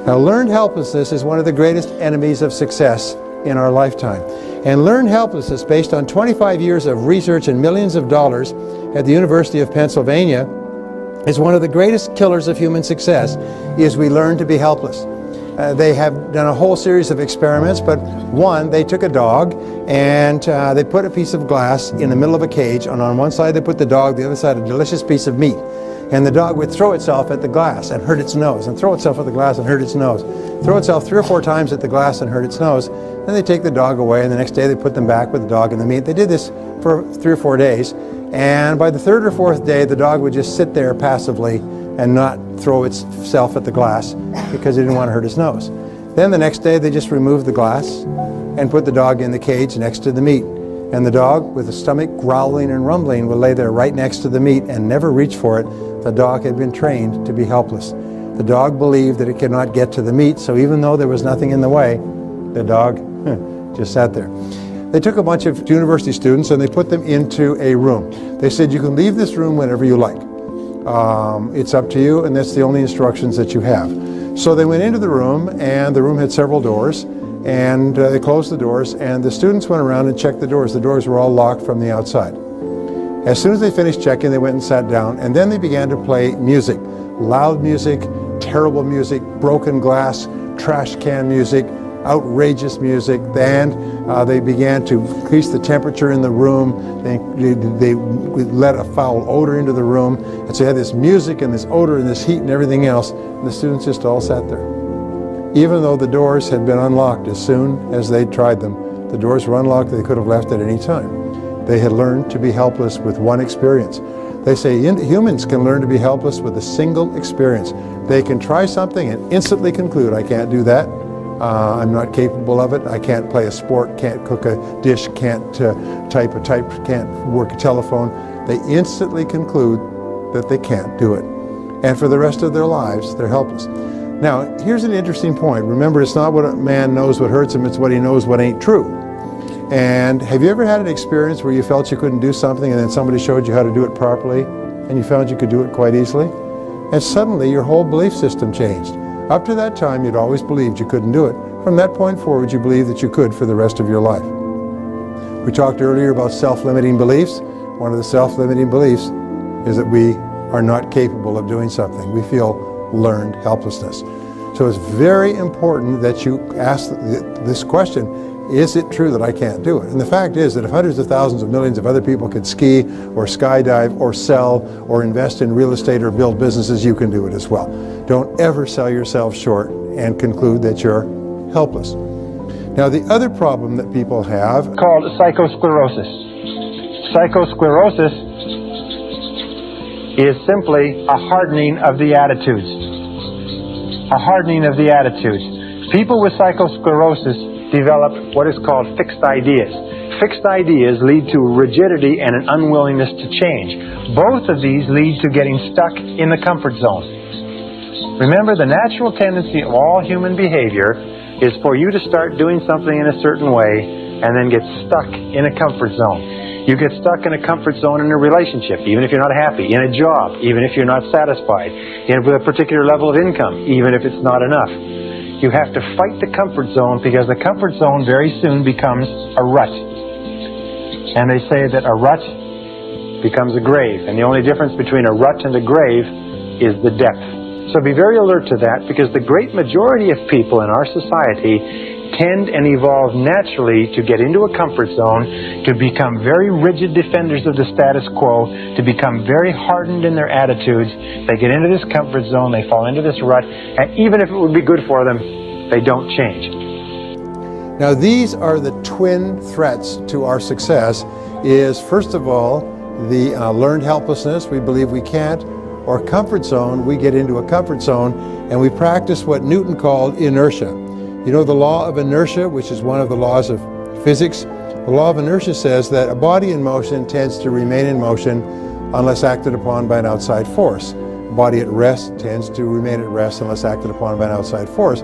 Now, learned helplessness is one of the greatest enemies of success in our lifetime. And learned helplessness, based on 25 years of research and millions of dollars at the University of Pennsylvania, is one of the greatest killers of human success, is we learn to be helpless. They have done a whole series of experiments, but one, they took a dog and they put a piece of glass in the middle of a cage, and on one side they put the dog, the other side a delicious piece of meat. And the dog would throw itself at the glass and hurt its nose, and throw itself at the glass and hurt its nose. Throw itself 3 or 4 times at the glass and hurt its nose. Then they take the dog away, and the next day they put them back with the dog and the meat. They did this for 3 or 4 days, and by the 3rd or 4th day the dog would just sit there passively and not throw itself at the glass because it didn't want to hurt its nose. Then the next day they just removed the glass and put the dog in the cage next to the meat. And the dog, with the stomach growling and rumbling, would lay there right next to the meat and never reach for it. The dog had been trained to be helpless. The dog believed that it could not get to the meat, so even though there was nothing in the way, the dog just sat there. They took a bunch of university students and they put them into a room. They said, you can leave this room whenever you like. It's up to you, and that's the only instructions that you have. So they went into the room, and the room had several doors, and they closed the doors, and the students went around and checked the doors. The doors were all locked from the outside. As soon as they finished checking, they went and sat down, and then they began to play music. Loud music, terrible music, broken glass, trash can music, outrageous music. Then they began to increase the temperature in the room. They let a foul odor into the room. And so you had this music and this odor and this heat and everything else. And the students just all sat there. Even though the doors had been unlocked as soon as they tried them, the doors were unlocked, they could have left at any time. They had learned to be helpless with one experience. They say humans can learn to be helpless with a single experience. They can try something and instantly conclude, I can't do that. I'm not capable of it. I can't play a sport, can't cook a dish, can't type a type, can't work a telephone. They instantly conclude that they can't do it. And for the rest of their lives, they're helpless. Now, here's an interesting point. Remember, it's not what a man knows what hurts him, it's what he knows what ain't true. And have you ever had an experience where you felt you couldn't do something and then somebody showed you how to do it properly and you found you could do it quite easily? And suddenly your whole belief system changed. Up to that time, you'd always believed you couldn't do it. From that point forward, you believed that you could for the rest of your life. We talked earlier about self-limiting beliefs. One of the self-limiting beliefs is that we are not capable of doing something. We feel learned helplessness. So it's very important that you ask this question, is it true that I can't do it? And the fact is that if hundreds of thousands of millions of other people could ski or skydive or sell or invest in real estate or build businesses, you can do it as well. Don't ever sell yourself short and conclude that you're helpless. Now, the other problem that people have called psychosclerosis. Psychosclerosis is simply a hardening of the attitudes. A hardening of the attitudes. People with psychosclerosis develop what is called fixed ideas. Fixed ideas lead to rigidity and an unwillingness to change. Both of these lead to getting stuck in the comfort zone. Remember, the natural tendency of all human behavior is for you to start doing something in a certain way and then get stuck in a comfort zone. You get stuck in a comfort zone in a relationship, even if you're not happy, in a job, even if you're not satisfied, with a particular level of income, even if it's not enough. You have to fight the comfort zone because the comfort zone very soon becomes a rut. And they say that a rut becomes a grave, and the only difference between a rut and a grave is the depth. So be very alert to that, because the great majority of people in our society tend and evolve naturally to get into a comfort zone, to become very rigid defenders of the status quo, to become very hardened in their attitudes. They get into this comfort zone, they fall into this rut, and even if it would be good for them, they don't change. Now, these are the twin threats to our success. Is first of all, the learned helplessness, we believe we can't, or comfort zone, we get into a comfort zone and we practice what Newton called inertia. You know the law of inertia, which is one of the laws of physics? The law of inertia says that a body in motion tends to remain in motion unless acted upon by an outside force. A body at rest tends to remain at rest unless acted upon by an outside force.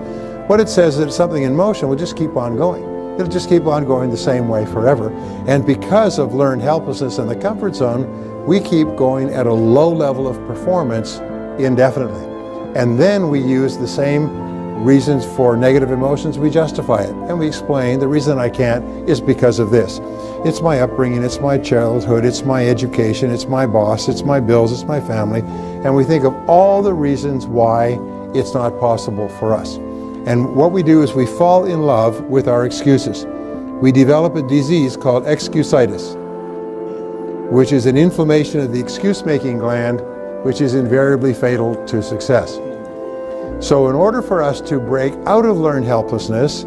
What it says is that something in motion will just keep on going. It'll just keep on going the same way forever. And because of learned helplessness in the comfort zone, we keep going at a low level of performance indefinitely. And then we use the same reasons for negative emotions, we justify it. And we explain the reason I can't is because of this. It's my upbringing, it's my childhood, it's my education, it's my boss, it's my bills, it's my family. And we think of all the reasons why it's not possible for us. And what we do is we fall in love with our excuses. We develop a disease called excusitis, which is an inflammation of the excuse-making gland, which is invariably fatal to success. So in order for us to break out of learned helplessness,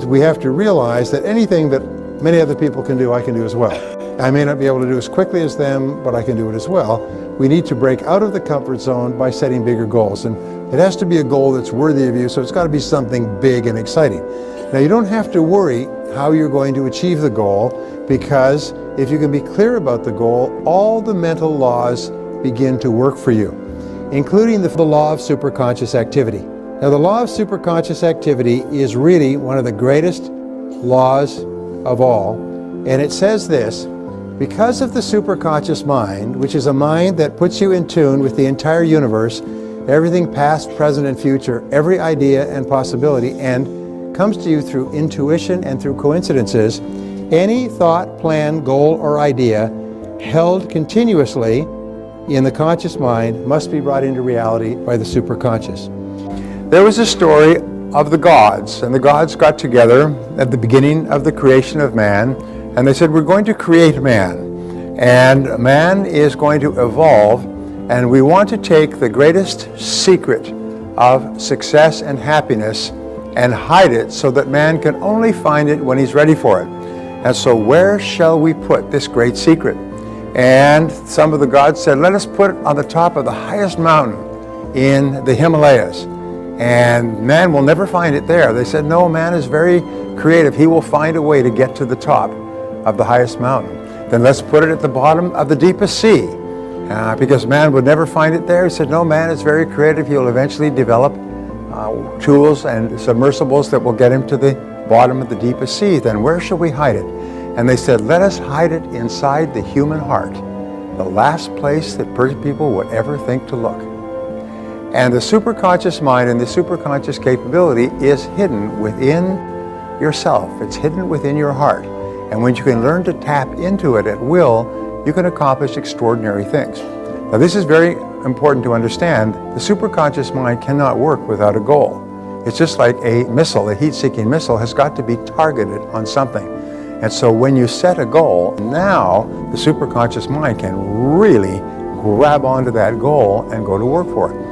we have to realize that anything that many other people can do, I can do as well. I may not be able to do as quickly as them, but I can do it as well. We need to break out of the comfort zone by setting bigger goals. And it has to be a goal that's worthy of you, so it's got to be something big and exciting. Now, you don't have to worry how you're going to achieve the goal, because if you can be clear about the goal, all the mental laws begin to work for you, including the law of superconscious activity. Now, the law of superconscious activity is really one of the greatest laws of all, and it says this: because of the superconscious mind, which is a mind that puts you in tune with the entire universe, everything past, present, and future, every idea and possibility, and comes to you through intuition and through coincidences, any thought, plan, goal, or idea held continuously in the conscious mind must be brought into reality by the superconscious. There was a story of the gods, and the gods got together at the beginning of the creation of man, and they said, we're going to create man, and man is going to evolve, and we want to take the greatest secret of success and happiness and hide it so that man can only find it when he's ready for it. And so where shall we put this great secret? And some of the gods said, let us put it on the top of the highest mountain in the Himalayas, and man will never find it there. They said, no, man is very creative. He will find a way to get to the top of the highest mountain. Then let's put it at the bottom of the deepest sea, because man would never find it there. He said, no, man is very creative. He will eventually develop tools and submersibles that will get him to the bottom of the deepest sea. Then where shall we hide it? And they said, let us hide it inside the human heart, the last place that people would ever think to look. And the superconscious mind and the superconscious capability is hidden within yourself. It's hidden within your heart. And when you can learn to tap into it at will, you can accomplish extraordinary things. Now, this is very important to understand. The superconscious mind cannot work without a goal. It's just like a missile. A heat-seeking missile has got to be targeted on something. And so when you set a goal, now the superconscious mind can really grab onto that goal and go to work for it.